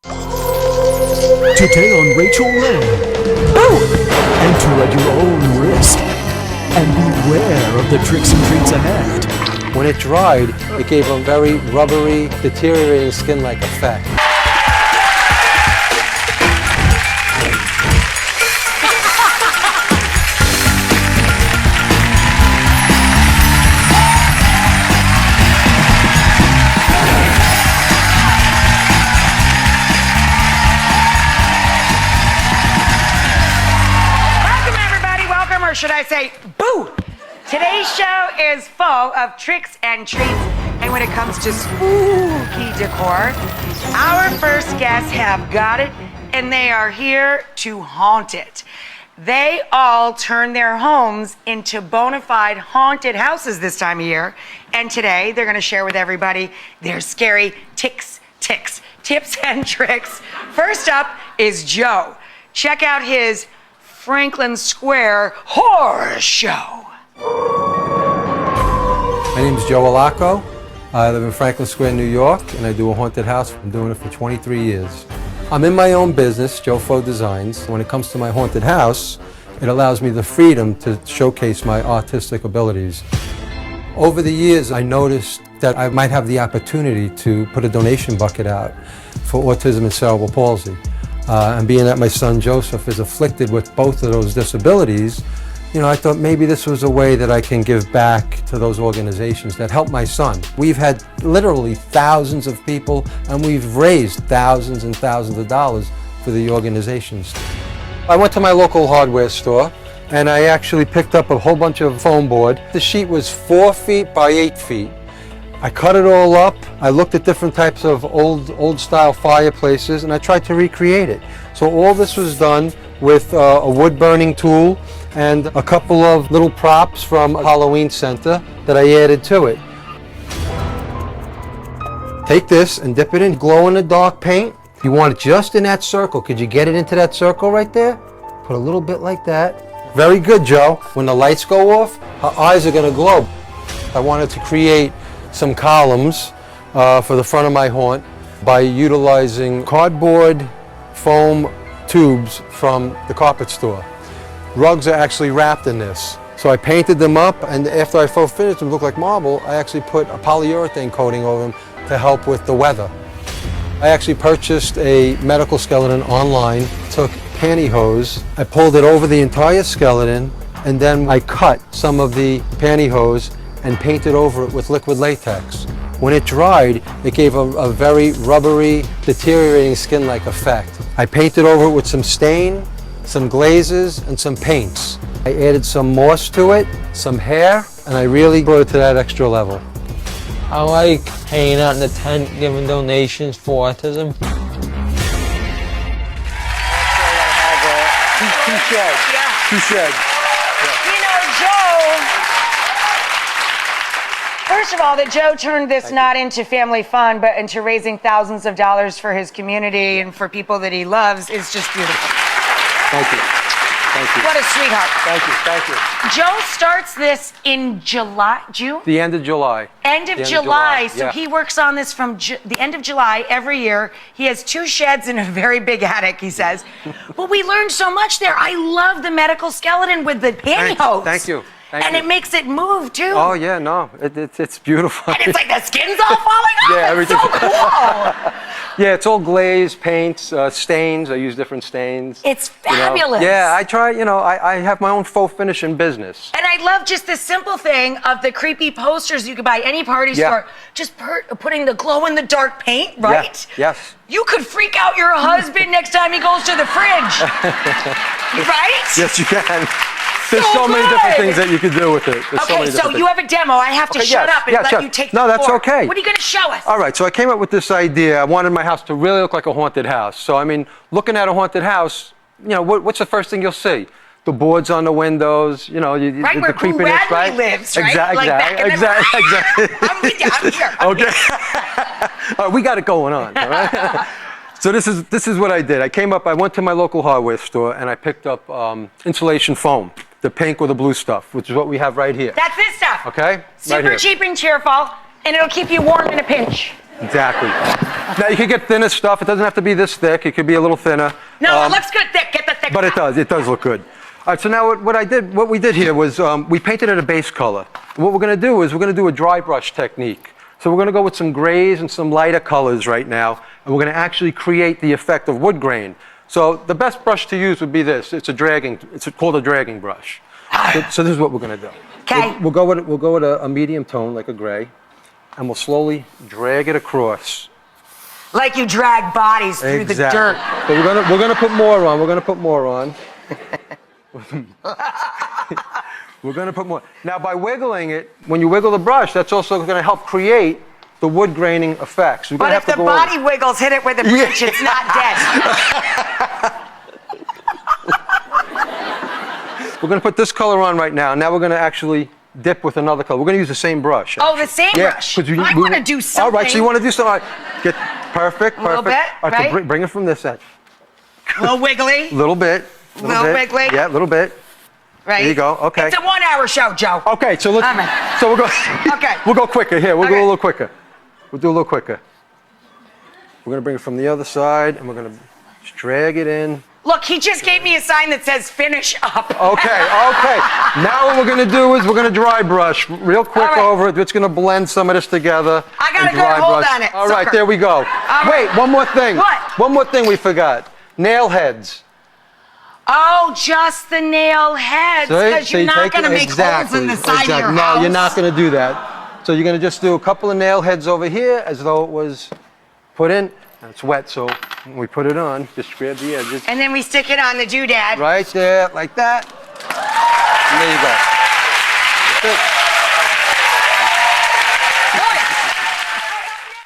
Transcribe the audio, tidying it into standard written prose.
Today on Rachael Ray. Enter at your own risk. And beware of the tricks and treats ahead. When it dried, it gave a very rubbery, deteriorating skin-like effect. Or should I say, boo! Today's show is full of tricks and treats, and when it comes to spooky decor, our first guests have got it, and they are here to haunt it. They all turn their homes into bona fide haunted houses this time of year, and today they're going to share with everybody their scary tips and tricks. First up is Joe. Check out his Franklin Square Horror Show. My name is Joe Allocco. I live in Franklin Square, New York, and I do a haunted house. I've been doing it for 23 years. I'm in my own business, Joe Faux Designs. When it comes to my haunted house, it allows me the freedom to showcase my artistic abilities. Over the years, I noticed that I might have the opportunity to put a donation bucket out for autism and cerebral palsy. And being that my son Joseph is afflicted with both of those disabilities, I thought maybe this was a way that I can give back to those organizations that help my son. We've had literally thousands of people, and we've raised thousands and thousands of dollars for the organizations. I went to my local hardware store, and I actually picked up a whole bunch of foam board. The sheet was 4 feet by 8 feet. I cut it all up. I looked at different types of old style fireplaces, and I tried to recreate it. So all this was done with a wood burning tool and a couple of little props from a Halloween center that I added to it. Take this and dip it in glow-in-the-dark paint. You want it just in that circle. Could you get it into that circle right there? Put a little bit like that. Very good, Joe. When the lights go off, her eyes are going to glow. I wanted to create some columns for the front of my haunt by utilizing cardboard foam tubes from the carpet store. Rugs are actually wrapped in this. So I painted them up, and after I faux finished them, look like marble, I actually put a polyurethane coating over them to help with the weather. I actually purchased a medical skeleton online, took pantyhose, I pulled it over the entire skeleton, and then I cut some of the pantyhose and painted over it with liquid latex. When it dried, it gave a very rubbery, deteriorating skin-like effect. I painted over it with some stain, some glazes, and some paints. I added some moss to it, some hair, and I really brought it to that extra level. I like hanging out in the tent, giving donations for autism. Touche. Joe, first of all, that Joe turned this not into family fun, but into raising thousands of dollars for his community and for people that he loves is just beautiful. Thank you. What a sweetheart. Thank you. Joe starts this in June? The end of July. End of July. So he works on this from the end of July every year. He has 2 sheds and a very big attic, he says. But we learned so much there. I love the medical skeleton with the pantyhose. Thank you. And it makes it move too. Oh yeah, no, it's beautiful. And it's like the skin's all falling off. Yeah, everything. It's so cool. Yeah, it's all glazed, paints, stains. I use different stains. It's fabulous. Yeah, I try. I have my own faux finishing business. And I love just the simple thing of the creepy posters you could buy at any party store. Just putting the glow-in-the-dark paint, right? Yes. You could freak out your husband next time he goes to the fridge. Right? Yes, you can. There's so many different things that you could do with it. Okay, so you have a demo. I have to shut up and let you take the floor. No, that's okay. What are you going to show us? All right, so I came up with this idea. I wanted my house to really look like a haunted house. So, looking at a haunted house, what's the first thing you'll see? The boards on the windows, right, the creepiness, Bradley right? lives, right? Exactly. I'm with you. I'm here. Okay. All right, we got it going on. All right. So this is what I did. I went to my local hardware store and I picked up insulation foam, the pink or the blue stuff, which is what we have right here. That's this stuff. Okay? Super cheap and cheerful, and it'll keep you warm in a pinch. Exactly. Now you can get thinner stuff. It doesn't have to be this thick. It could be a little thinner. No, it looks good thick. Get the thick But it stuff. does. It does look good. All right. So now what we did here was we painted it a base color. And what we're going to do is we're going to do a dry brush technique. So we're going to go with some grays and some lighter colors right now, and we're going to actually create the effect of wood grain. So the best brush to use would be this. It's called a dragging brush. So this is what we're going to do. Okay. We'll go with a medium tone, like a gray, and we'll slowly drag it across. Like you drag bodies through the dirt. So we're gonna put more on. We're gonna put more on. We're gonna put more. Now by wiggling it, when you wiggle the brush, that's also gonna help create the wood graining effects. But if the body wiggles, hit it with a bridge, it's not dead. We're gonna put this color on right now. Now we're gonna actually dip with another color. We're gonna use the same brush. Oh, the same brush. I want to do something. All right, so you want to do something. All right. Get perfect. A little bit, All right, so right? bring it from this end. A little wiggly. Little bit. Little wiggly. Yeah, a little bit. Right. There you go. Okay. It's a 1 hour show, Joe. Okay, so let's. All right. So we'll go. Okay. We'll go quicker here. We'll Okay. go a little quicker. We'll do a little quicker. We're gonna bring it from the other side, and we're gonna just drag it in. Look, he just gave me a sign that says finish up. Okay. Now what we're gonna do is we're gonna dry brush real quick All right. over it. It's gonna blend some of this together. I gotta and go dry hold brush. on it, All right, sucker. there we go. right. Wait, one more thing. What? One more thing we forgot. Nail heads. Oh, just the nail heads, because you're not going to make holes in the side of your house. No, you're not going to do that. So you're going to just do a couple of nail heads over here as though it was put in. And it's wet, so when we put it on, just grab the edges. And then we stick it on the doodad. Right there, like that. And there you go. That's it.